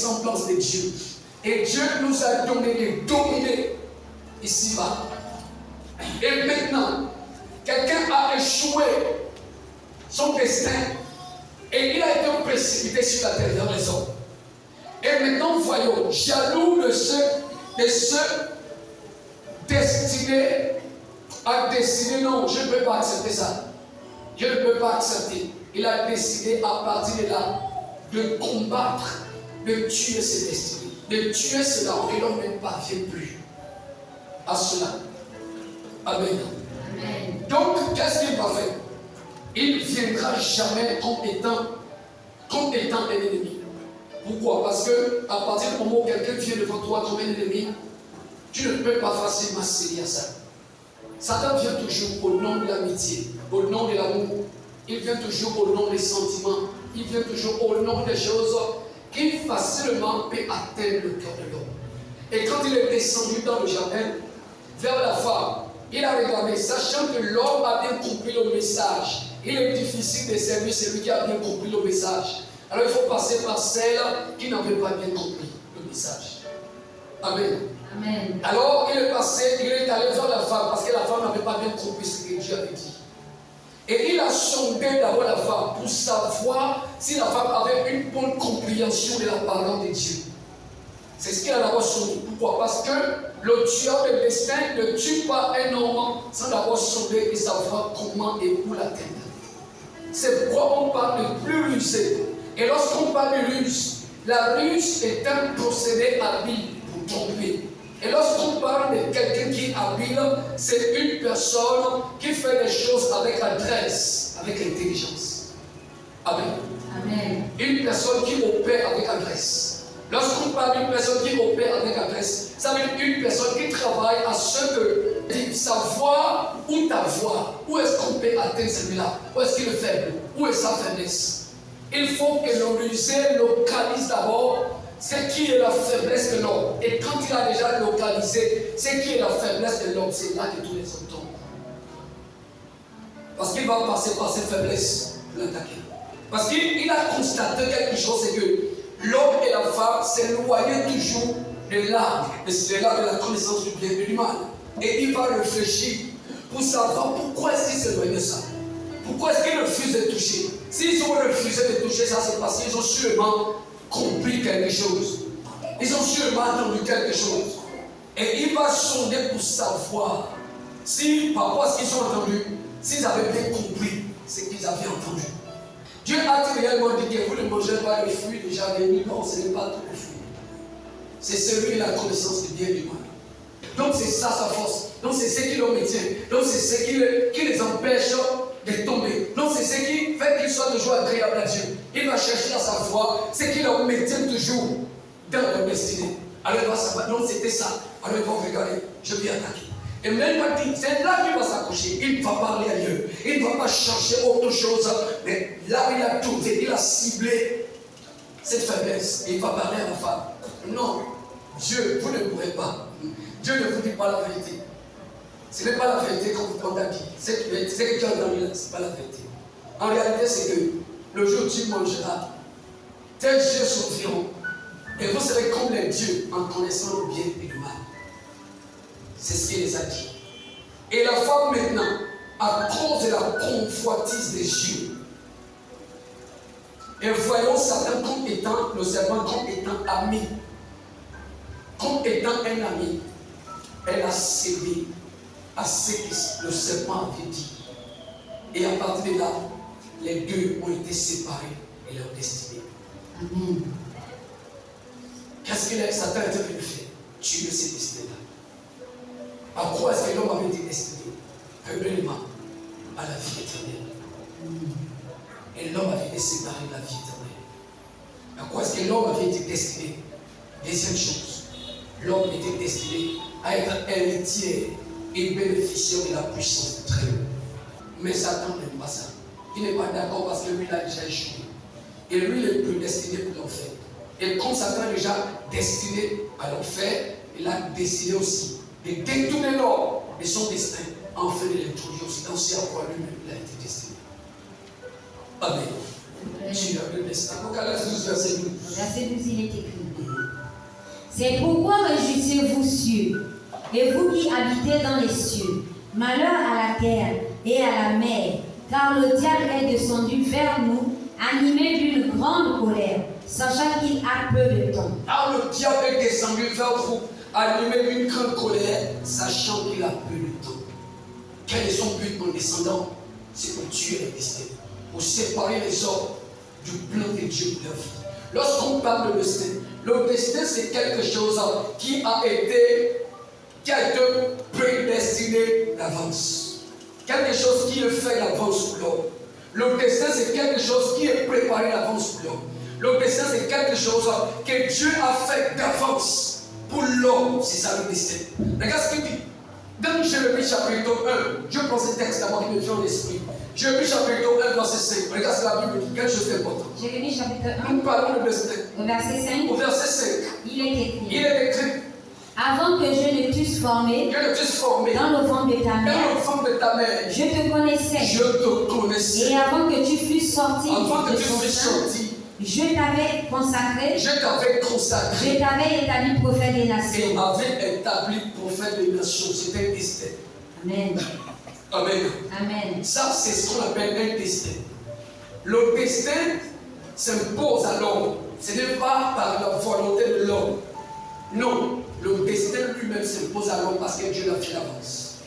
ressemblance de Dieu. Et Dieu nous a donné de dominer ici-bas. Et maintenant, quelqu'un a échoué son destin et il a été précipité sur la terre vers les hommes. Et maintenant, voyons, jaloux de ceux destinés à décider, non, je ne peux pas accepter ça. Je ne peux pas accepter. Il a décidé à partir de là de combattre, de tuer ses destinées, de tuer cela et l'homme ne parvient plus à cela. Amen. Amen. Donc, qu'est-ce qu'il va faire? Il ne viendra jamais comme étant un ennemi. Pourquoi? Parce que à partir du moment où quelqu'un vient devant toi comme un ennemi, tu ne peux pas facilement céder à ça. Satan vient toujours au nom de l'amitié, au nom de l'amour. Il vient toujours au nom des sentiments. Il vient toujours au nom des choses qui facilement peut atteindre le cœur de l'homme. Et quand il est descendu dans le jardin, vers la femme, il a regardé, sachant que l'homme a bien compris le message. Il est difficile de servir celui qui a bien compris le message. Alors il faut passer par celle qui n'avait pas bien compris le message. Amen. Amen. Alors il est passé, il est allé vers la femme parce que la femme n'avait pas bien compris ce que Dieu avait dit. Et il a sondé d'abord la femme pour savoir si la femme avait une bonne compréhension de la parole de Dieu. C'est ce qu'il a d'abord sondé. Pourquoi? Parce que le tueur de destin ne tue pas un homme sans d'abord sonder et savoir comment et où l'atteindre. C'est pourquoi on parle de plus ruser. Et lorsqu'on parle de ruse, la ruse est un procédé habile pour tromper. Et lorsqu'on parle de quelqu'un qui est habile, c'est une personne qui fait les choses avec adresse, avec intelligence. Amen. Amen. Une personne qui opère avec adresse. Lorsqu'on parle d'une personne qui opère avec adresse, ça veut dire une personne qui travaille à ce que savoir où t'avoir. Où est-ce qu'on peut atteindre celui-là? Où est-ce qu'il est faible? Où est sa faiblesse? Il faut que le rusé localise d'abord ce qui est la faiblesse de l'homme. Et quand il a déjà localisé ce qui est la faiblesse de l'homme, c'est là que tous les hommes tombent. Parce qu'il va passer par ses faiblesses pour l'attaquer. Parce qu'il a constaté quelque chose, c'est que l'homme et la femme s'éloignaient toujours de l'arbre, de la connaissance du bien et du mal. Et il va réfléchir pour savoir pourquoi est-ce qu'il s'éloignait de ça. Pourquoi est-ce qu'ils refusent de toucher? S'ils ont refusé de toucher ça, c'est parce qu'ils ont sûrement compris quelque chose. Ils ont sûrement entendu quelque chose. Et il va sonder pour savoir si, par rapport à ce qu'ils ont entendu, s'ils avaient bien compris ce qu'ils avaient entendu. Dieu a réellement dit que vous ne mangez pas les fruits du jardin. Non, ce n'est pas tous les fruits. C'est celui de la connaissance du bien et du mal. Donc c'est ça sa force. Donc c'est ce qui le maintient. Donc c'est ce qui les empêche de tomber. Donc c'est ce qui fait qu'ils soient toujours agréables à Dieu. Il va chercher à savoir ce qui leur maintient toujours dans leur destinée. Alors il va savoir, non c'était ça. Alors il va regarder, je vais attaquer. Et même c'est là qu'il va s'accrocher. Il va parler à Dieu. Il ne va pas chercher autre chose. Mais là il a trouvé, il a ciblé cette faiblesse. Et il va parler à la femme. Non, Dieu, vous ne pourrez pas. Dieu ne vous dit pas la vérité. Ce n'est pas la vérité qu'on t'a dit. C'est que tu as entendu là, ce n'est pas la vérité. En réalité, c'est que le jour où tu mangeras, tes yeux s'ouvriront. Et vous serez comme les dieux en connaissant le bien et le mal. C'est ce qu'il les a dit. Et la femme maintenant, à cause de la convoitise des yeux, et voyons Satan comme étant, le serpent comme étant ami, comme étant un ami, elle a cédé à ce que le serpent avait dit. Et à partir de là, les deux ont été séparés et leur destinée. Amen. Qu'est-ce que Satan était venu faire? Tuer ces destinées-là. À quoi est-ce que l'homme avait été destiné? Premièrement, à la vie éternelle. Et l'homme avait été séparé de la vie éternelle. À quoi est-ce que l'homme avait été destiné? Deuxième chose, l'homme était destiné à être héritier et bénéficiaire de la puissance de Dieu. Mais Satan n'aime pas ça. Il n'est pas d'accord parce que lui, il a déjà échoué. Et lui, il est prédestiné pour l'enfer. Et comme Satan est déjà destiné à l'enfer, il a décidé aussi de détourner l'homme de son destin, enfin de l'introduire aussi dans ce à quoi lui-même il a été destiné. Amen. Tu as le destin. Apocalypse 12, verset 12. Verset 12, il est écrit. C'est pourquoi réjouissez-vous cieux, et vous qui habitez dans les cieux. Malheur à la terre et à la mer, car le diable est descendu vers nous, animé d'une grande colère, sachant qu'il a peu de temps. Car le diable est descendu vers vous, animé d'une grande colère, sachant qu'il a peu de temps. Quel est son but en descendant? C'est pour tuer les destins, pour séparer les hommes du plan de Dieu pour leur vie. Lorsqu'on parle de destin, le destin c'est quelque chose qui a été prédestiné d'avance. Quelque chose qui est fait d'avance pour l'homme. Le destin c'est quelque chose qui est préparé d'avance pour l'homme. Le destin c'est quelque chose que Dieu a fait d'avance pour l'homme. C'est ça le destin. Regarde ce qu'il dit. Dans Jérémie chapitre 1, je prends ce texte d'abord qui me vient en esprit. Jérémie chapitre 1, verset 5. Regarde ce que la Bible dit, quelque chose d'important. Jérémie chapitre 1, nous parlons de destin. Au verset 5. Au verset 5. Il est écrit. Il est écrit. Avant que je ne t'eusse formé, dans le ventre de ta mère, je te connaissais. Et avant que tu fusses sorti de ton sein, je t'avais consacré. Je t'avais établi prophète des nations. Et avait établi prophète des nations. C'était un destin. Amen. Amen. Amen. Ça, c'est ce qu'on appelle un destin. Le destin s'impose à l'homme. Ce n'est pas par la volonté de l'homme. Non, le destin lui-même s'impose à l'homme parce que Dieu l'a fait d'avance.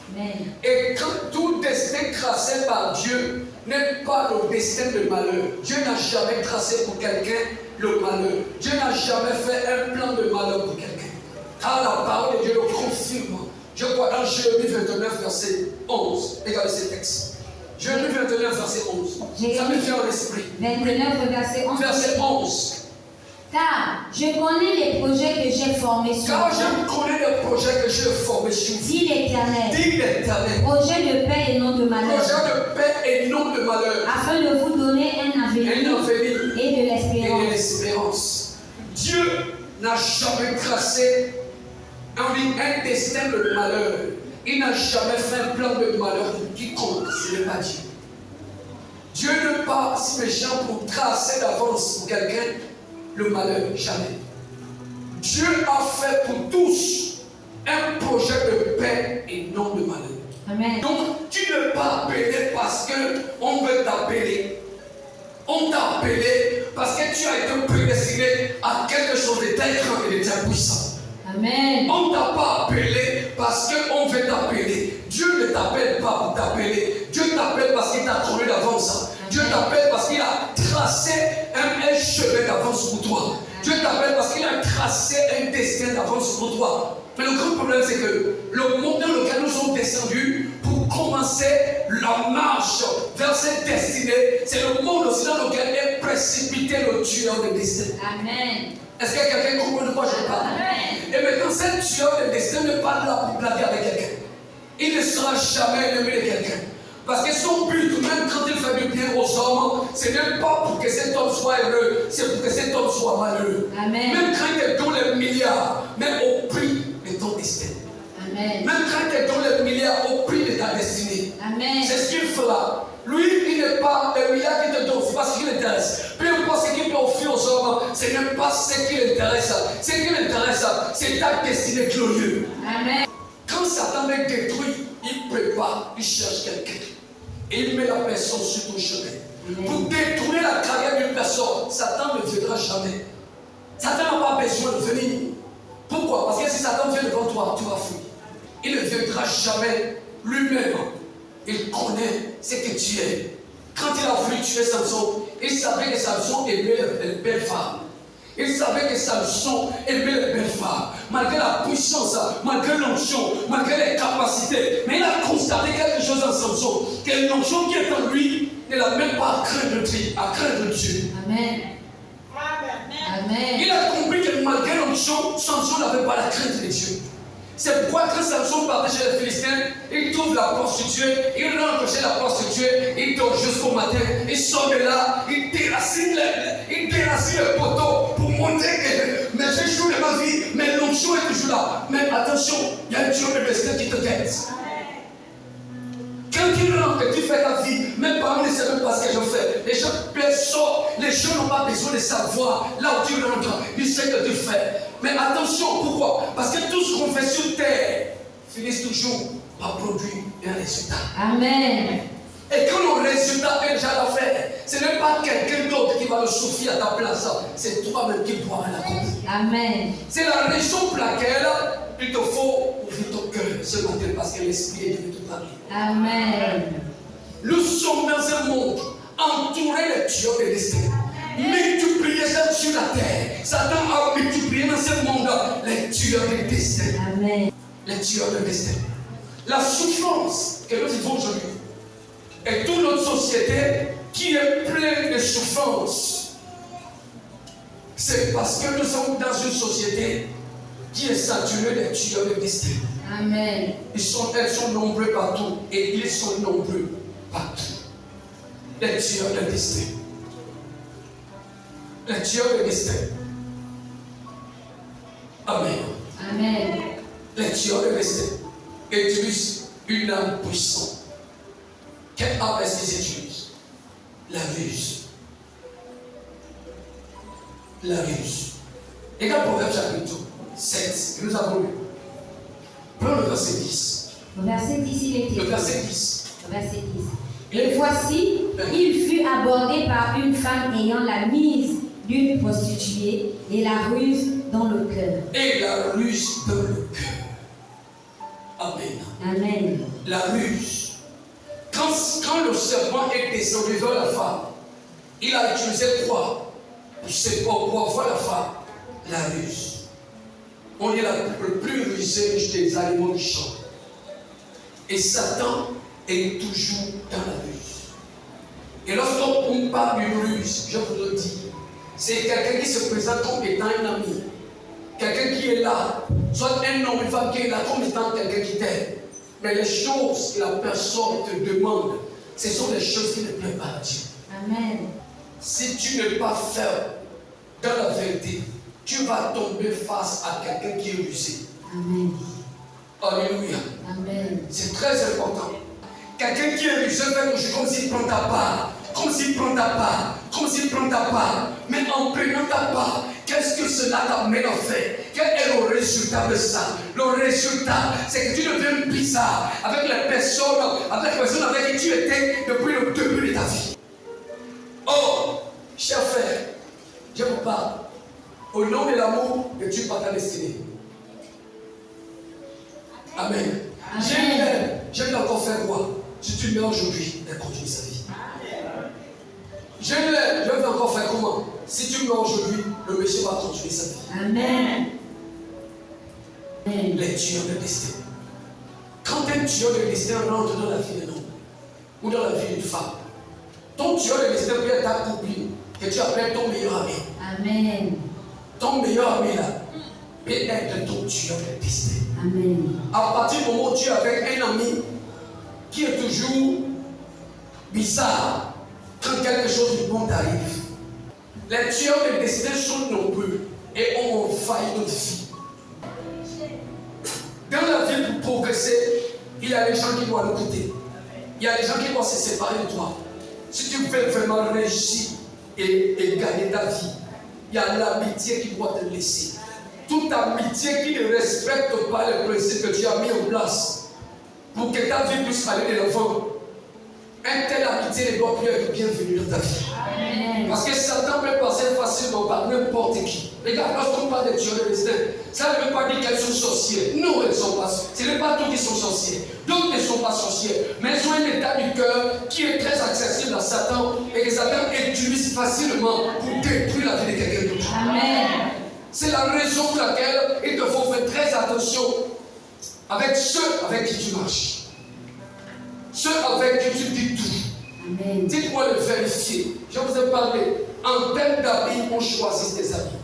Et quand tout destin tracé par Dieu n'est pas le destin de malheur. Dieu n'a jamais tracé pour quelqu'un le malheur. Dieu n'a jamais fait un plan de malheur pour quelqu'un. Car la parole de Dieu le confirme. Je crois dans Jérémie 29, verset 11. Regardez ce texte. Jérémie 29, verset 11. Ça me vient en esprit. 29, verset 11. Verset 11. Car je connais les projets que j'ai formés sur Car je connais les projets que j'ai formés sur vous. Dit l'Éternel. Dit l'Éternel. Projet de paix et non de malheur. Projet de paix et non de malheur. Afin de vous donner un avenir et de l'espérance. Dieu n'a jamais tracé un destin de malheur. Il n'a jamais fait un plan de malheur pour quiconque. Ce n'est pas Dieu. Dieu n'est pas si méchant pour tracer d'avance pour quelqu'un le malheur, jamais. Dieu a fait pour tous un projet de paix et non de malheur. Amen. Donc, tu ne peux pas appeler parce qu'on veut t'appeler. On t'a appelé parce que tu as été prédestiné à quelque chose de très grand et de très puissant. Amen. On ne t'a pas appelé parce qu'on veut t'appeler. Dieu ne t'appelle pas pour t'appeler. Dieu t'appelle parce qu'il t'a connu d'avance. Dieu t'appelle parce qu'il a tracé un chemin d'avance pour toi. Dieu t'appelle parce qu'il a tracé un destin d'avance pour toi. Mais le grand problème, c'est que le monde dans lequel nous sommes descendus pour commencer la marche vers cette destinée, c'est le monde aussi dans lequel est précipité le tueur de destin. Amen. Est-ce que quelqu'un comprend de quoi je parle? Amen. Et maintenant, ce tueur de destin ne parle là pour blaguer avec quelqu'un. Il ne sera jamais l'ennemi de quelqu'un. Parce que son but, même quand il fait du bien aux hommes, ce n'est pas pour que cet homme soit heureux, c'est pour que cet homme soit malheureux. Amen. Même quand il te donne les milliards, même au prix de ton destin. Amen. Même quand il te donne les milliards au prix de ta destinée. Amen. C'est ce qu'il fera. Lui, il n'est pas les milliards qu'il te donne, c'est pas ce qui l'intéresse. Peu importe ce qu'il peut offrir aux hommes, ce n'est pas ce qui l'intéresse. Ce qui l'intéresse, c'est ta destinée glorieuse. Amen. Quand Satan veut détruire, il prépare, il cherche quelqu'un. Et il met la personne sur ton chemin. Amen. Pour détourner la carrière d'une personne, Satan ne viendra jamais. Satan n'a pas besoin de venir. Pourquoi? Parce que si Satan vient devant toi, tu vas fuir. Il ne viendra jamais lui-même. Il connaît ce que tu es. Quand il a voulu tuer Samson, il savait que Samson aimait les belles femmes. Il savait que Samson aimait les belles femmes. Malgré la puissance, malgré l'onction, malgré les capacités. Mais il a constaté quelque chose en Samson. Que l'onction qui est en lui ne l'a même pas à craindre Dieu. Amen. Amen. Il a compris que malgré l'onction, Samson n'avait pas la crainte de Dieu. C'est pourquoi quand Samson partait chez les Philistins, il trouve la prostituée, il rentre chez la prostituée, il dort jusqu'au matin, il sort de là, il déracine le poteau pour montrer que mes échoues de ma vie, mais l'onction est toujours là. Mais attention, il y a un Dieu de destin qui te guette. Quand il rentre que tu fais ta vie, même parmi ne savent même pas ce que je fais. Les gens n'ont pas besoin de savoir là où tu rentres, ils savent ce que tu fais. Mais attention, pourquoi? Parce que tout ce qu'on fait sur terre finit toujours par produire un résultat. Amen. Et quand le résultat est déjà à faire, ce n'est pas quelqu'un d'autre qui va le souffrir à ta place, c'est toi-même qui pourras la cause. Amen. C'est la raison pour laquelle il te faut ouvrir ton cœur ce matin parce que l'Esprit est venu te parler. Amen. Nous sommes dans un monde entouré de tueurs de destin. Multipliés sur la terre. Satan a multiplié dans ce monde les tueurs de destin. Amen. Les tueurs de destin. La souffrance que nous vivons aujourd'hui et toute notre société qui est pleine de souffrance, c'est parce que nous sommes dans une société qui est saturée de tueurs de destin. Amen. Elles sont nombreux partout et ils sont nombreux partout. Les tueurs de destin. Les tueurs de destin. Amen. Amen. Les tueurs de destin utilisent une âme puissante. Quelle âme est-ce qu'ils utilisent? La ruse. La ruse. Regarde Proverbe chapitre 7, que nous avons lu. Prends le verset 10. Le verset 10, il était. Le verset 10. Le verset 10. Et voici, il fut abordé par une femme ayant la mise d'une prostituée et la ruse dans le cœur. Et la ruse dans le cœur. Amen. Amen. La ruse. Quand le serpent est descendu vers la femme, il a utilisé quoi? Pour voir la femme. La ruse. On est le plus rusé des animaux du champ. Et Satan est toujours dans la ruse. Et lorsqu'on parle d'une ruse, je vous le dis, c'est quelqu'un qui se présente comme étant un ami. Quelqu'un qui est là, soit un homme, une femme qui est là comme étant quelqu'un qui t'aime. Mais les choses que la personne te demande, ce sont les choses qui ne plaisent pas à Dieu. Amen. Si tu n'es pas ferme dans la vérité, tu vas tomber face à quelqu'un qui est rusé. Amen. Alléluia. Amen. C'est très important. Quelqu'un qui est rusé fait comme s'il prend ta part, comme s'il prend ta part, comme s'il prend ta part. Mais en prenant ta part, qu'est-ce que cela t'amène à faire? Quel est le résultat de ça? Le résultat, c'est que tu deviens bizarre avec les personnes avec qui tu étais depuis le début de ta vie. Oh, cher frère, je vous parle. Au nom de l'amour, que tu pas ta destinée. Amen. Je vais encore faire quoi? Si tu meurs aujourd'hui, elle continue sa vie. Je vais encore faire comment? Si tu meurs aujourd'hui, le monsieur va continuer sa vie. Amen. Les tueurs de destin. Quand un tueur de destin rentre dans la vie d'un homme ou dans la vie d'une femme, ton tueur de destin peut être ta copine que tu appelles ton meilleur ami. Amen. Ton meilleur ami là peut être ton tueur de destin. Amen. À partir du moment où tu es avec un ami qui est toujours bizarre, quand quelque chose de bon t'arrive, les tueurs de destin sont nombreux et ont envahi notre vie. Dans la vie, pour progresser, il y a les gens qui doivent nous quitter. Il y a les gens qui doivent se séparer de toi. Si tu veux vraiment réussir et gagner ta vie, il y a l'amitié qui doit te laisser. Toute amitié qui ne respecte pas les principes que tu as mis en place pour que ta vie puisse aller de l'avant, une telle amitié ne doit plus être bienvenue dans ta vie. Amen. Parce que Satan peut passer facilement par n'importe qui. Regarde, lorsqu'on parle des tueurs de destin, ça ne veut pas dire qu'elles sont sorcières. Non, elles ne sont pas. Ce n'est pas tous qui sont sorciers. D'autres ne sont pas sorcières. Mais elles ont un état du cœur qui est très accessible à Satan et que Satan utilise facilement pour détruire la vie de quelqu'un d'autre. Amen. C'est la raison pour laquelle il te faut faire très attention avec ceux avec qui tu marches. Ceux avec qui tu dis tout. Amen. Dites-moi le vérifier. Je vous ai parlé. En termes d'amis, on choisit des amis.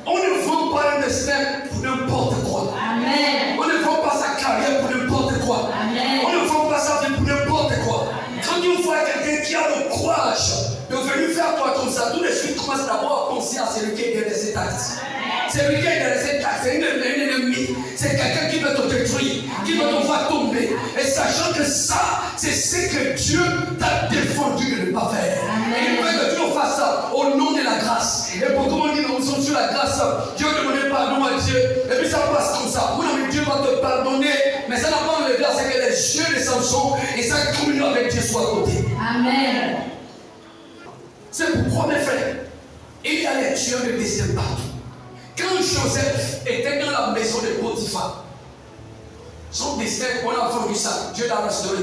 On ne vend pas un destin pour n'importe quoi. Amen. On ne vend pas sa carrière pour n'importe quoi. Amen. On ne vend pas sa vie pour n'importe quoi. Quand tu vois quelqu'un qui a le courage de venir faire toi comme ça, tout de suite commence d'abord à penser à celui qui est derrière cet acte. Celui qui est dans cette place, c'est un ennemi. C'est quelqu'un qui veut te détruire, qui veut te faire tomber. Et sachant que ça, c'est ce que Dieu t'a défendu de ne pas faire. Et il veut que tu le fasses au nom de la grâce. Et pour comment dire, nous sommes sur la grâce, Dieu demande pardon à Dieu. Et puis ça passe comme ça. Oui, mais Dieu va te pardonner. Mais ça n'a pas enlevé, c'est que les yeux de Samson et sa communion avec Dieu soient à côté. Amen. C'est pourquoi, mes frères, il y a les tueurs de destin partout. Quand Joseph était dans la maison de Potiphar, son destin, on a vendu ça, Dieu l'a restauré.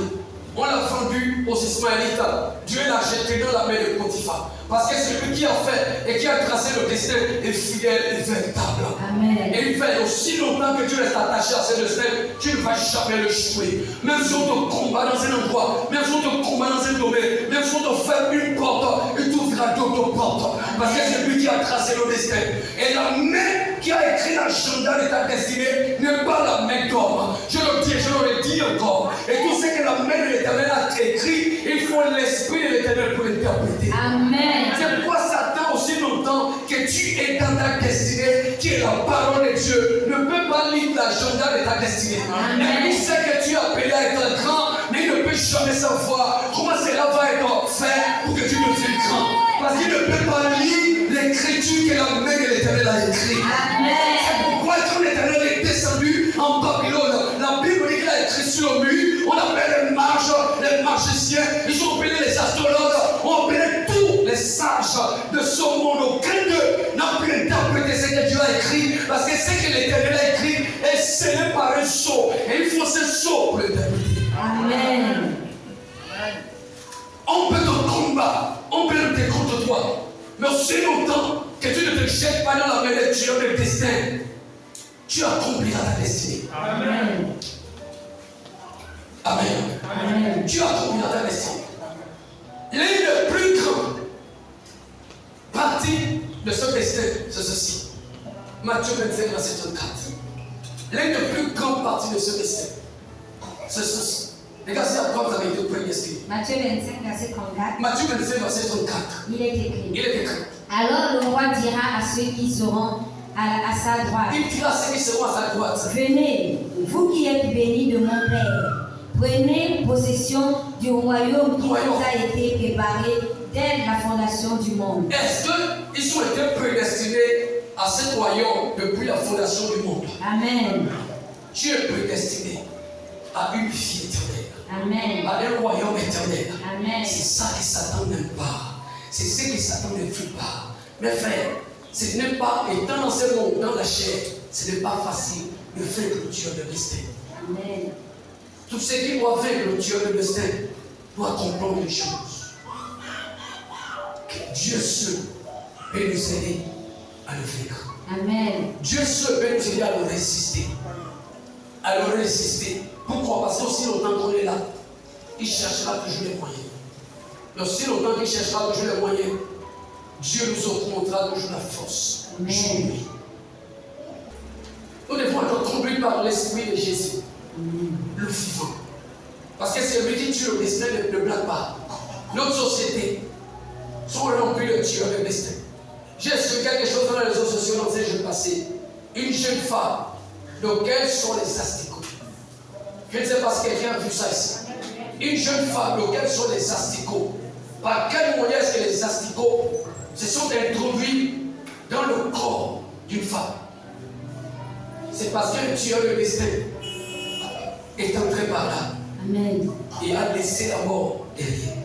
On l'a vendu aux Ismaélites, Dieu l'a jeté dans la main de Potiphar. Parce que celui qui a fait et qui a tracé le destin est fidèle et véritable. Amen. Et il fait aussi longtemps que tu restes attaché à ce destin, tu ne vas jamais le jouer. Même si on te combat dans un endroit, même si on te combat dans un domaine, même si on te fait une porte, il t'ouvrira d'autres portes. Parce que c'est lui qui a tracé le destin. Et la main qui a écrit l'agenda de ta destinée n'est pas la main d'homme. Je le dis, je le dis encore. Et tout ce que la main de l'Éternel a écrit, il faut l'esprit de l'Éternel pour l'interpréter. Amen. C'est pourquoi Satan aussi longtemps que tu es dans ta destinée, qui est la parole de Dieu, ne peut pas lire l'agenda de ta destinée. Et il sait que tu es appelé à être grand, mais il ne peut jamais savoir comment cela va être fait pour que tu deviennes grand. Parce qu'il ne peut pas lire l'écriture que la main de l'Éternel a écrite. C'est pourquoi quand l'Éternel est descendu en Babylone, la Bible dit qu'il a écrit sur le mur, on appelle les mages, les magiciens, ils ont appelé les astrologues, on appelé tous les sages de ce monde. Aucun d'eux n'a pu interpréter ce que Dieu a écrit, parce que ce que l'Éternel a écrit est scellé par un sceau, et il faut ce sceau pour l'interpréter. Amen. On peut te combattre, on peut lutter contre toi, mais aussi longtemps que tu ne te jettes pas dans la main de Dieu de destin, tu accompliras ta destinée. Amen. Amen. Amen. Tu accompliras ta destinée. L'un des plus grands parties de ce destin, c'est ceci. Matthieu 25, verset 34. L'un des plus grandes parties de ce destin, c'est ceci. Regardez à quoi vous avez été prédestiné. Matthieu 25, verset 34. Matthieu 25, verset 34. Il est écrit. Il est écrit. Alors le roi dira à ceux qui seront à sa droite. Il dira à ceux qui seront à sa droite. Venez, vous qui êtes bénis de mon Père, prenez possession du royaume qui vous a été préparé dès la fondation du monde. Est-ce qu'ils ont été prédestinés à ce royaume depuis la fondation du monde? Amen. Tu es prédestiné à une vie éternelle. Amen. À un royaume éternel. Amen. C'est ça que Satan n'aime pas. C'est ce que Satan ne veut pas. Mes frères, ce n'est pas, étant dans ce monde, dans la chair, ce n'est pas facile de faire le tueur de destin. Amen. Tout ce qui doit faire le tueur de destin doit comprendre une chose. Que Dieu seul peut nous aider à le vaincre. Amen. Dieu seul peut nous aider à le résister. À le résister. Pourquoi? Parce qu'aussi longtemps qu'on est là, il cherchera toujours les moyens. Et aussi longtemps qu'il cherchera toujours les moyens, Dieu nous augmentera toujours la force. Amen. Nous devons être conduits par l'Esprit de Jésus, le vivant. Parce que c'est lui qui tue le destin, ne blague pas. Notre société sont remplies de tueurs de destin. J'ai su quelque chose dans les réseaux sociaux dans ces jours passés. Une jeune femme, de quels sont les asticots? Je ne sais pas si quelqu'un a vu ça ici. Une jeune femme, de quels sont les asticots? Par quel moyen est-ce que les asticots se sont introduits dans le corps d'une femme? C'est parce qu'un tueur de destin est entré par là. Amen. Et a laissé la mort derrière.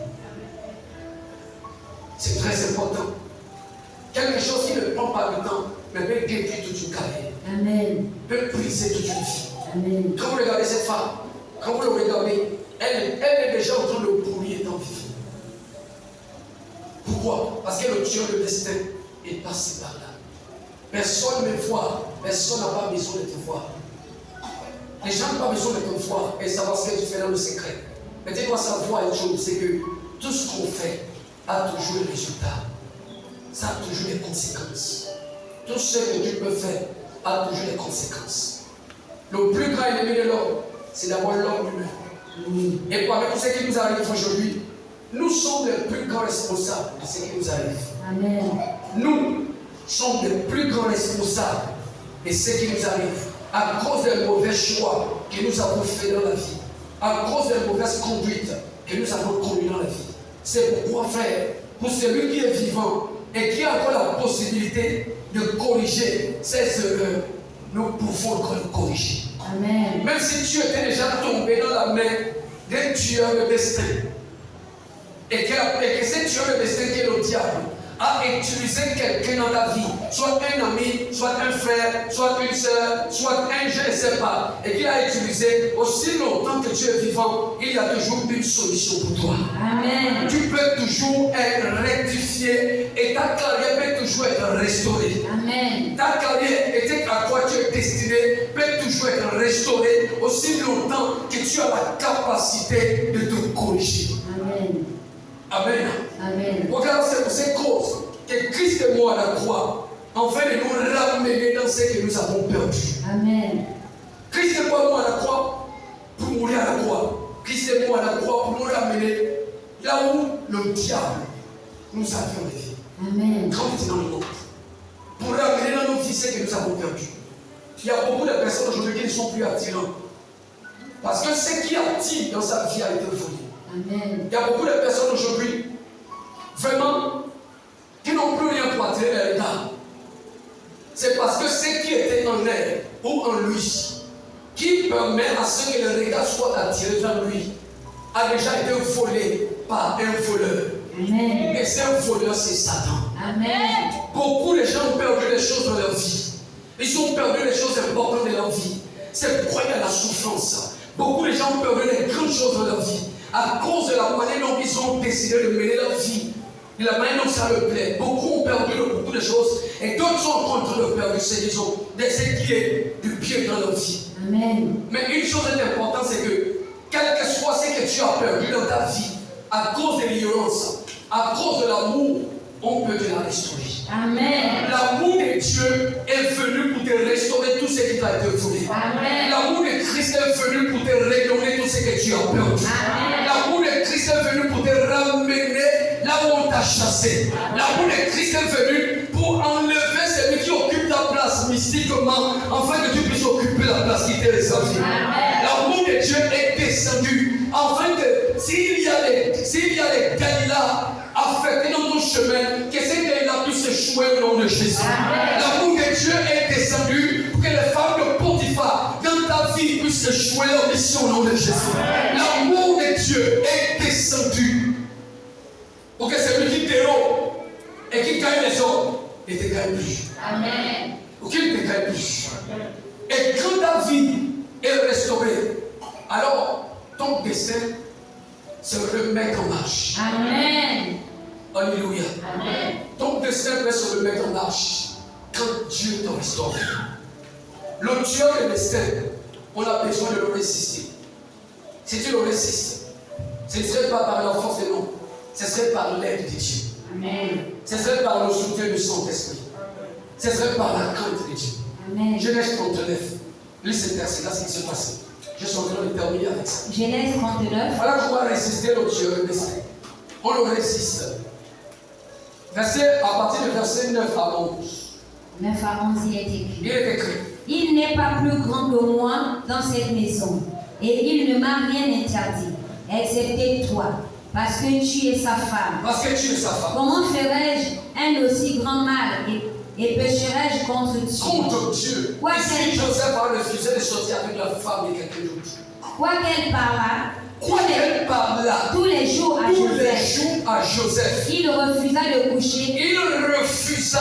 C'est très important. Quelque chose qui ne prend pas du temps, mais peut détruire toute une carrière. Amen. Peut briser toute une vie. Amen. Quand vous regardez cette femme, quand vous le regardez, elle est déjà en train de brûler étant vivante. Pourquoi? Parce que le tueur de destin est passé par là. Personne ne me voit, personne n'a pas besoin de te voir. Les gens n'ont pas besoin de te voir et savoir ce que tu fais dans le secret. Mais tu dois savoir une chose, c'est que tout ce qu'on fait a toujours des résultats. Ça a toujours des conséquences. Tout ce que tu peux faire a toujours des conséquences. Le plus grand ennemi de l'homme, c'est d'abord l'homme lui-même. Et parmi tout ce qui nous arrive aujourd'hui, nous sommes les plus grands responsables de ce qui nous arrive. Amen. Nous, sont les plus grands responsables de ce qui nous arrive à cause des mauvais choix que nous avons faits dans la vie, à cause des mauvaises conduites que nous avons conduites dans la vie. C'est pourquoi, frère, pour celui qui est vivant et qui a encore la possibilité de corriger ses erreurs, nous pouvons encore le corriger. Amen. Même si tu étais déjà tombé dans la main d'un tueur de destin, et que ce tueur de destin qui est le diable a utilisé quelqu'un dans ta vie, soit un ami, soit un frère, soit une soeur, soit un je ne sais pas, et qu'il a utilisé aussi longtemps que tu es vivant, il y a toujours une solution pour toi. Amen. Tu peux toujours être rectifié et ta carrière peut toujours être restaurée. Amen. Ta carrière et à quoi tu es destiné peut toujours être restaurée aussi longtemps que tu as la capacité de te corriger. Amen. Amen. Amen. Regarde, c'est pour cette cause que Christ est mort à la croix, afin de nous ramener dans ce que nous avons perdu. Amen. Christ n'est pas mort à la croix pour mourir à la croix. Christ est mort à la croix pour nous ramener là où le diable nous avions laissé. Amen. Quand dans le monde. Pour ramener dans nos vies ce que nous avons perdu. Il y a beaucoup de personnes aujourd'hui qui ne sont plus attirants. Parce que ce qui attire dans sa vie a été volé. Amen. Il y a beaucoup de personnes aujourd'hui, vraiment, qui n'ont plus rien pour attirer les regards. C'est parce que ce qui était en elle ou en lui, qui permet à ce que le regard soit attiré vers lui, a déjà été volé par un voleur. Amen. Et ce voleur, c'est Satan. Amen. Beaucoup de gens ont perdu les choses dans leur vie. Ils ont perdu les choses importantes de leur vie. C'est pourquoi il y a la souffrance. Beaucoup de gens ont perdu les grandes choses dans leur vie à cause de la manière dont ils ont décidé de mener leur vie, de la manière dont ça leur plaît. Beaucoup ont perdu beaucoup de choses et d'autres sont en train de perdre ce qui est du pied dans leur vie. Amen. Mais une chose est importante, c'est que quel que soit ce que tu as perdu dans ta vie, à cause de l'ignorance, à cause de l'amour, on peut te la restaurer. Amen. L'amour de Dieu est venu pour te restaurer tout ce qui t'a été volé. Amen. L'amour de Christ est venu pour te redonner tout ce que tu as perdu. Amen. L'amour de Christ est venu pour te ramener là où on t'a chassé. L'amour de Christ est venu pour enlever celui qui occupe ta place mystiquement, afin que tu puisses occuper la place qui t'est réservée. L'amour de Dieu est descendu, afin que s'il y a les Galilas affectés dans ton chemin, que ces Galilas puissent échouer au nom de Jésus. L'amour de Dieu est descendu pour que les femmes de Potiphar dans ta vie puissent échouer leur mission au nom de Jésus. L'amour de Dieu est descendu pour que celui qui dérobe et qui gagne les hommes ne te gagne plus. Amen. Pour qu'il ne te gagne plus. Et quand ta vie est restaurée, alors ton destin se remet en marche. Amen. Alléluia. Amen. Ton destin peut se remettre en marche quand Dieu te restaure. Le tueur de destin, on a besoin de le résister. Si tu le résistes, ce ne serait pas par la force de l'homme, ce serait par l'aide de Dieu. Amen. Ce serait par le soutien du Saint-Esprit. Ce serait par la crainte de Dieu. Amen. Genèse 39. Lis ce verset, là, ce qui se passe. Je suis en train de terminer avec ça. Genèse 39. Voilà comment résister le tueur de destin. On le résiste. À partir du verset 9 à 11. 9 à 11, il est écrit. Il est écrit. Il n'est pas plus grand que moi dans cette maison, et il ne m'a rien interdit, excepté toi, parce que tu es sa femme. Parce que tu es sa femme. Comment ferais-je un aussi grand mal et pécherais-je contre Dieu? Contre Dieu. Ici, Joseph a refusé de sortir avec la femme de quelqu'un d'autre. Quoi qu'elle parla, tous les jours à Joseph, il refusa de coucher. Il refusa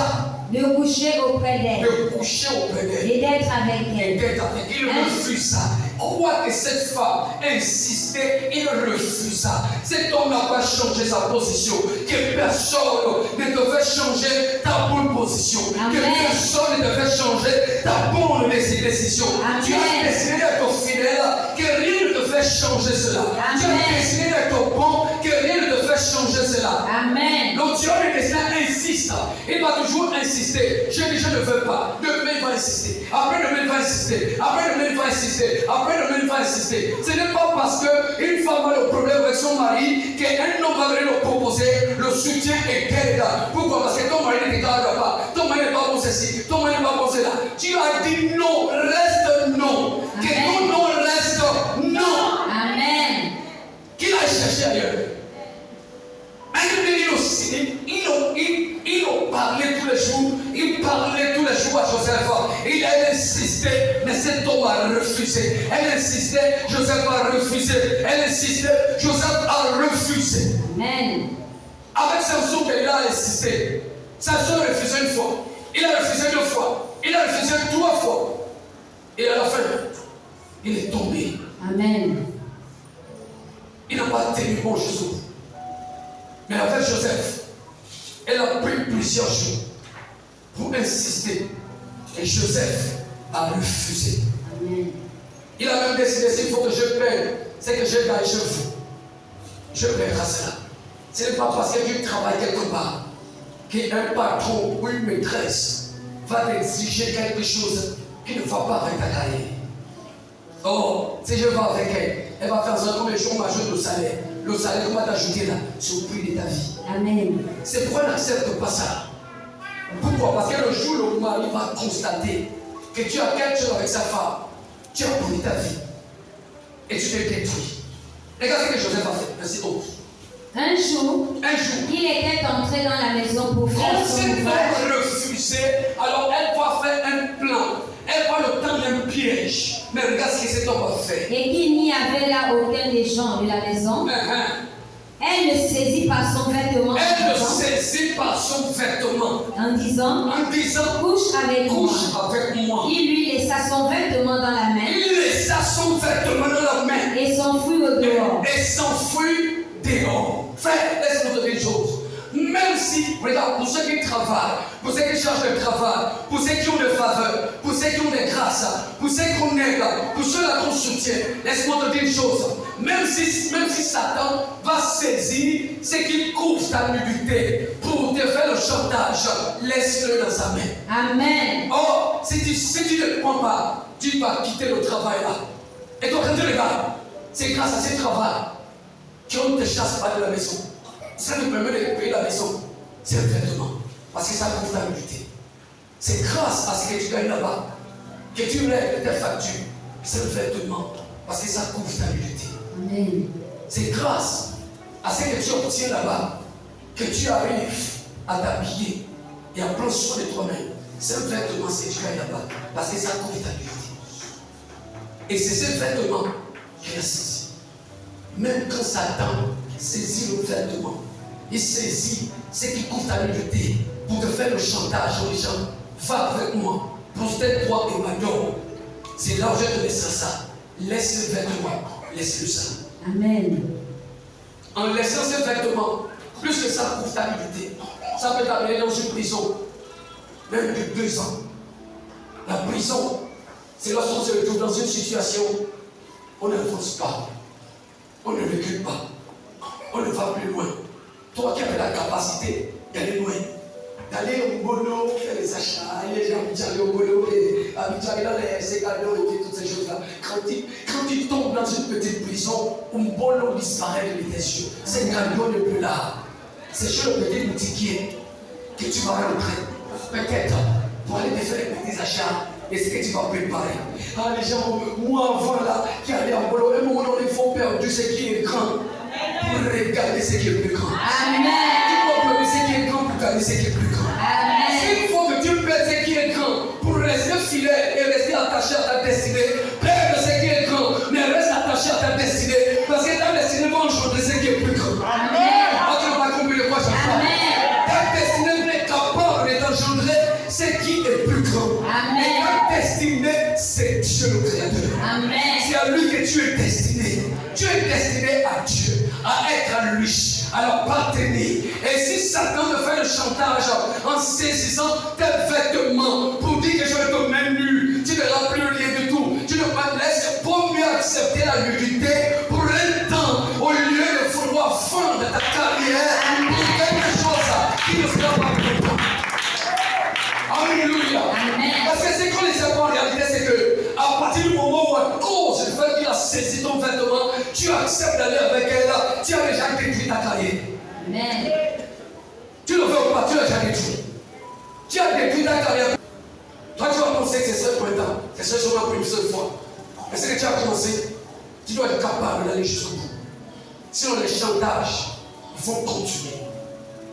de coucher auprès d'elle. Et d'être avec elle. Il refusa. Quoique cette femme insistait, il refusa. Cet homme n'a pas changé sa position. Que personne ne devait changer ta bonne position. Amen. Que personne ne devait changer ta bonne décision. Amen. Tu as décidé d'être fidèle, que rien ne devait changer cela. Amen. Tu as décidé d'être bon, que rien ne devait changer cela. Amen. Donc Dieu le destin insiste. Il va toujours insister. Je ne veux pas. Demain il va insister. Après demain il va insister. insister. Après demain, il va insister. Après demain, il va insister. Ce n'est pas parce qu'une femme a le problème avec son mari qu'un homme va venir lui proposer le soutien et qu'elle là. Pourquoi? Parce que ton mari ne te garde pas. Ton mari n'est pas bon ceci. Ton mari n'est pas bon cela. Tu as dit non. Reste non. Que ton non reste non. Amen. Qu'il a cherché ailleurs. Ils ont parlé tous les jours. Il parlait tous les jours à Joseph. Elle insistait, mais cet homme a refusé. Elle insistait, Joseph a refusé. Elle insistait, Joseph a refusé. Amen. Avec Samson, il a insisté. Samson a refusé une fois. Il a refusé deux fois. Il a refusé trois fois. Et à la fin, il est tombé. Amen. Il n'a pas tenu bon Jésus. Mais avec Joseph, elle a pris plusieurs jours pour insister. Et Joseph a refusé. Amen. Il a même décidé, s'il faut que je paie, c'est que je gagne, je paierai cela. Ce n'est pas parce que tu travailles quelque part qu'un patron ou une maîtresse va t'exiger quelque chose qui ne va pas avec ta carrière. Oh, si je vais avec elle, elle va faire ça comme un jour, on m'ajoute le salaire. Le salaire qu'on va t'ajouter là, c'est au prix de ta vie. Amen. C'est pourquoi on n'accepte pas ça. Pourquoi? Parce que le jour où le mari va constater que tu as quelque chose avec sa femme, tu as pris ta vie et tu te détruis. Regarde ce que Joseph a fait. Merci beaucoup. Un jour, il était entré dans la maison pour faire son ouvrage. Refusé, alors elle va faire un plan. Elle va le tendre un piège. Mais regarde ce que cet homme a fait. Et qu'il n'y avait là aucun des gens de la maison. Elle le saisit par son vêtement. Elle le saisit par son vêtement. En disant, couche avec moi. Il lui laissa son vêtement dans la main. Il laissa son vêtement dans la main. Et s'enfuit au dehors. Et s'enfuit dehors. Frère, laisse-moi te dire une chose. Même si, regarde, pour ceux qui travaillent, pour ceux qui cherchent le travail, pour ceux qui ont des faveurs, pour ceux qui ont des grâces, pour ceux qu'on aide, pour ceux-là qu'on soutient, laisse-moi te dire une chose. Même si Satan va saisir ce qui couvre ta nudité pour te faire le chantage, laisse-le dans sa main. Amen. Oh, si tu ne le prends pas, tu vas quitter le travail là. Et toi, quand tu regardes, c'est grâce à ce travail qu'on ne te chasse pas de la maison. Ça nous permet de payer la maison. C'est le vêtement. Parce que ça couvre ta nudité. C'est grâce à ce que tu gagnes là-bas que tu règles tes factures. C'est le vêtement. Parce que ça couvre ta nudité. Amen. C'est grâce à ce que tu obtiens là-bas que tu arrives à t'habiller et à prendre soin de toi-même. C'est le vêtement que tu gagnes là-bas. Parce que ça couvre ta nudité. Et c'est ce vêtement qu'il a saisi. Même quand Satan saisit le vêtement, il saisit ce qui couvre ta nudité pour te faire le chantage aux gens. Va avec moi, prosterne-toi et m'adore. C'est là où je te laisserai ça. Laisse le vêtement, laisse-le ça. Amen. En laissant ce vêtement, plus que ça couvre ta nudité, ça peut t'amener dans une prison, même de 2 ans. La prison, c'est lorsqu'on se retrouve dans une situation, on ne fonce pas, on ne recule pas, on ne va plus loin. Toi qui avais la capacité d'aller loin, d'aller au boulot, faire les achats, les gens qui allaient au boulot, et habitués dans les cadeaux et toutes ces choses-là. Quand tu tombes dans une petite prison, un boulot disparaît de tes yeux. Ces cadeaux n'est plus là. C'est chez le petit boutiquier que tu vas rentrer. Peut-être pour aller te faire les petits achats. Et ce que tu vas préparer. Ah, les gens, moi avant là, qui allaient en boulot, un moment donné, il faut perdre ce qui est grand pour regarder ce qui est plus grand. Amen. Il faut perdre ce qui est grand pour regarder ce qui est plus grand. Amen. Il faut que tu perdes ce qui est grand pour rester fidèle et rester attaché à ta destinée. Perdre ce qui est grand, mais reste attaché à ta destinée. Parce que ta destinée va engendrer ce qui est plus grand. Amen. Tu n'as pas compris de quoi je parle. Ta destinée n'est capable de t'engendrer ce qui est plus grand. Amen. Et ta destinée, c'est Dieu le Créateur. Amen. C'est à lui que tu es destiné. Tu es destiné à Dieu, à être à lui, à l'appartenir. Et si Satan te fait le chantage en saisissant tes vêtements pour dire que je vais te mettre nu, tu n'auras plus rien du tout. Tu ne vas te laisser pour mieux accepter la nudité pour un temps, au lieu de vouloir fondre ta carrière pour quelque chose qui ne sera pas pour toi. Alléluia. Parce que ce qu'on ne sait pas en réalité, c'est que acceptes d'aller avec elle là, tu as déjà détruit ta carrière. Amen. Tu ne veux pas, tu l'as déjà détruit. Tu as détruit ta carrière. Toi, tu vas penser que c'est seul pour un temps. C'est seulement pour une seule fois. Mais ce que tu as commencé, tu dois être capable d'aller jusqu'au bout. Sinon, les chantages vont continuer.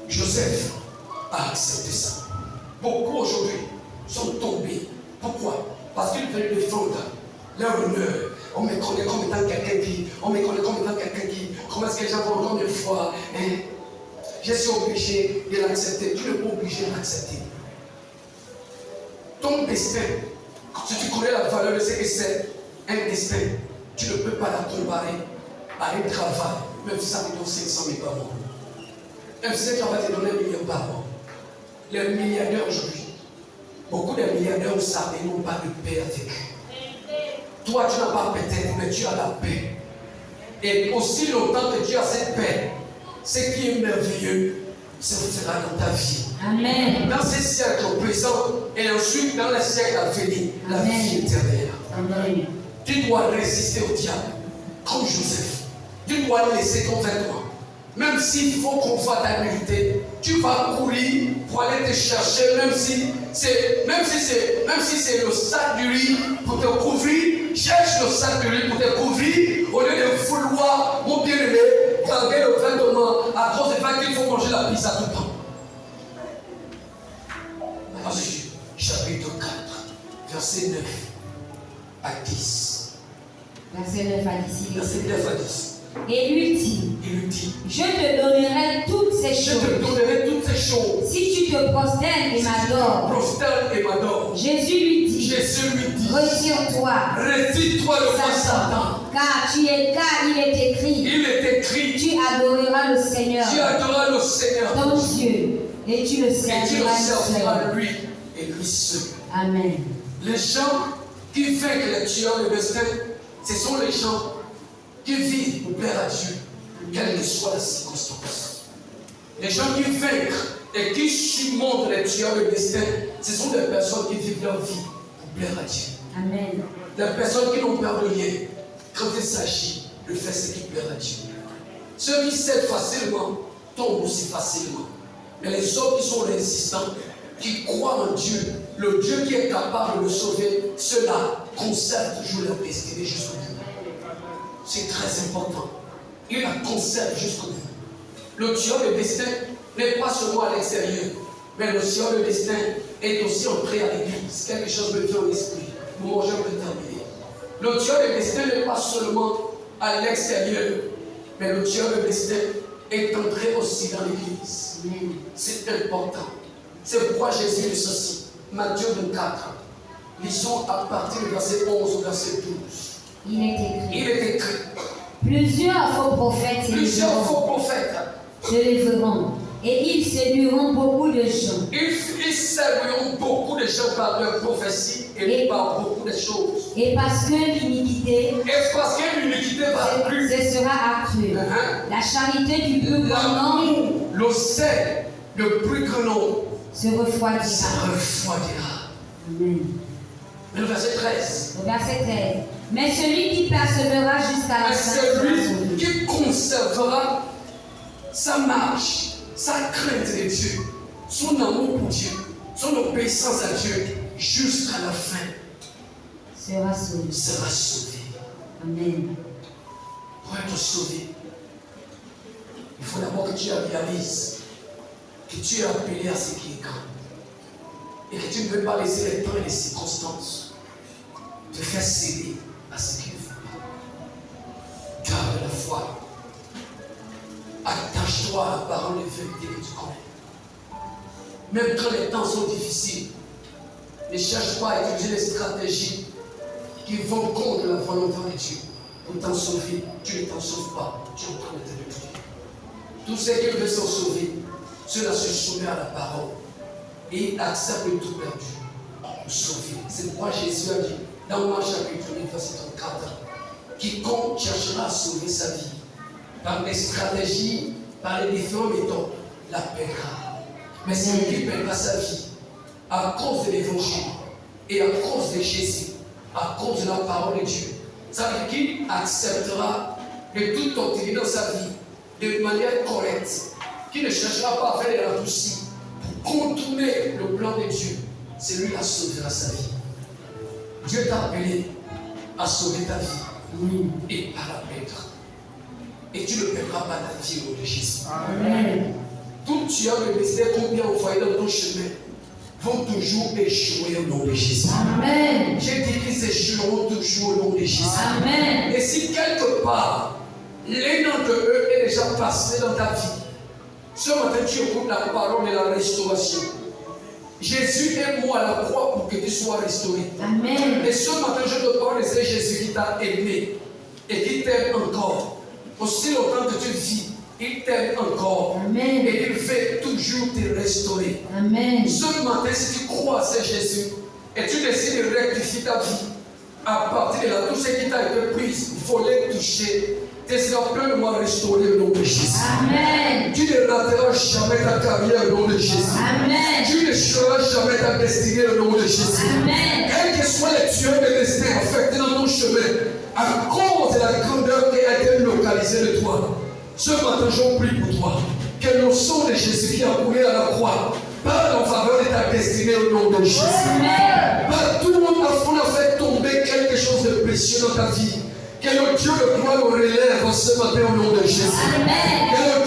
Joseph a accepté ça. Beaucoup aujourd'hui sont tombés. Pourquoi? Parce qu'ils veulent défendre leur honneur. On me connaît comme étant quelqu'un qui. Comment est-ce que les gens vont combien de fois? Je suis obligé de l'accepter. Tu n'es pas obligé de l'accepter. Ton destin, si tu connais la valeur de ce que c'est un destin, tu ne peux pas la comparer à un travail, même si ça te donne 500 000 par mois. Même si ça va te donner 1 million par mois. Les milliardaires aujourd'hui, beaucoup de milliardaires savent qu'ils n'ont pas de paix avec. Toi, tu n'as pas peut-être, mais tu as la paix. Et aussi longtemps que tu as cette paix, ce qui est merveilleux, ça sera dans ta vie. Amen. Dans ces siècles présents et ensuite dans les siècles à venir, la vie éternelle. Amen. Tu dois résister au diable, comme Joseph. Tu dois le laisser complètement. Même s'il faut qu'on fasse ta vérité, tu vas courir pour aller te chercher, même si c'est le sac du riz pour te couvrir. Cherche le sac du riz pour te couvrir au lieu de vouloir, mon bien-aimé, garder le vêtement à cause du fait qu'il faut manger la pizza tout le temps. Matthieu, chapitre 4, verset 9 à 10. Verset 9 à 10. Verset 9 à 10. Et lui dit, je te donnerai toutes ces choses. Si tu te prosternes et m'adores. Jésus lui dit, retire-toi de moi, Satan. Car il est écrit, tu adoreras le Seigneur, ton Dieu, et tu le serviras lui et lui seul. Amen. Les gens qui font que les tueurs de destin, ce sont les gens qui vivent pour plaire à Dieu, quelle que soit la circonstance. Les gens qui vaincent et qui surmontent les tueurs de destin, ce sont des personnes qui vivent leur vie pour plaire à Dieu. Amen. Des personnes qui n'ont peur de rien quand il s'agit de faire ce qui plaît à Dieu. Ceux qui cèdent facilement tombent aussi facilement. Mais les autres qui sont résistants, qui croient en Dieu, le Dieu qui est capable de sauver, ceux-là conservent toujours leur destinée jusqu'au bout. C'est très important. Il la conserve jusqu'au bout. Le tueur de destin n'est pas seulement à l'extérieur, mais le tueur de destin est aussi entré à l'église. Quelque chose me vient en esprit. Moi, je vais terminer. Le tueur de destin n'est pas seulement à l'extérieur, mais le tueur de destin est entré aussi dans l'église. C'est important. C'est pourquoi Jésus dit ceci. Matthieu 24. Lisons à partir du verset 11 au verset 12. Il est écrit. Plusieurs faux prophètes se lèveront et ils séduiront beaucoup de gens. Ils séduiront beaucoup de gens par leur prophétie et par beaucoup de choses. Et parce que l'iniquité va plus, ce sera accrue. La charité du plus grand nombre, le sel, le plus grand nombre, se refroidira. Amen. Le verset 13. Le verset 13. Mais celui qui persévérera jusqu'à la fin, celui qui conservera sa marche, sa crainte de Dieu, son amour pour Dieu, son obéissance à Dieu, jusqu'à la fin, sera sauvé. Amen. Pour être sauvé, il faut d'abord que tu réalises que tu es appelé à ce qui est grand. Et que tu ne peux pas laisser les temps et les circonstances te faire céder à ce qu'il ne faut pas. Garde la foi. Attache-toi à la parole de vérité que tu connais. Même quand les temps sont difficiles, ne cherche pas à utiliser des stratégies qui vont contre la volonté de Dieu pour t'en sauver. Tu ne t'en sauves pas, tu es en train de te détruire. Tous ceux qui veulent s'en sauver, ceux-là se soumettent à la parole et acceptent le tout perdu pour sauver. C'est pourquoi Jésus a dit dans Marc chapitre 8, verset 34, quiconque cherchera à sauver sa vie par des stratégies, par les différentes méthodes, la paiera. Mais celui qui paiera sa vie à cause de l'évangile et à cause de Jésus, à cause de la parole de Dieu, ça veut dire qu'il acceptera de tout obtenir dans sa vie de manière correcte, qui ne cherchera pas à faire des raccourcis pour contourner le plan de Dieu, c'est lui qui sauvera sa vie. Dieu t'a appelé à sauver ta vie et à la perdre. Et tu ne perdras pas ta vie au nom de Jésus. Amen. Tout tu as le ministère combien au foyer dans ton chemin vont toujours échouer au nom de Jésus. Amen. J'ai dit qu'ils échoueront toujours au nom de Jésus. Amen. Et si quelque part, l'un d'entre eux est déjà passé dans ta vie, ce matin tu écoutes la parole de la restauration. Jésus est mort à la croix pour que tu sois restauré. Amen. Et ce matin je te parle de ce Jésus qui t'a aimé et qui t'aime encore. Aussi longtemps que tu vis, il t'aime encore. Amen. Et il veut toujours te restaurer. Amen. Ce matin, si tu crois à ce Jésus et tu décides de rectifier ta vie, à partir de là, tout ce qui t'a été pris, volé, touché, tu seras pleinement restauré au nom de Jésus. Amen. Tu ne rateras jamais ta carrière au nom de Jésus. Amen. Tu ne seras jamais ta destinée au nom de Jésus. Amen. Quels que soient les tueurs de destin affectés dans ton chemin, à cause de la grandeur qui a été localisée de toi, ce matin, je prie pour toi que le sang de Jésus qui a coulé à la croix parle en faveur de ta destinée au nom de Jésus. Partout où on a fait tomber quelque chose de précieux dans ta vie, que le Dieu de gloire le relève ce matin au nom de Jésus. Amen. Que le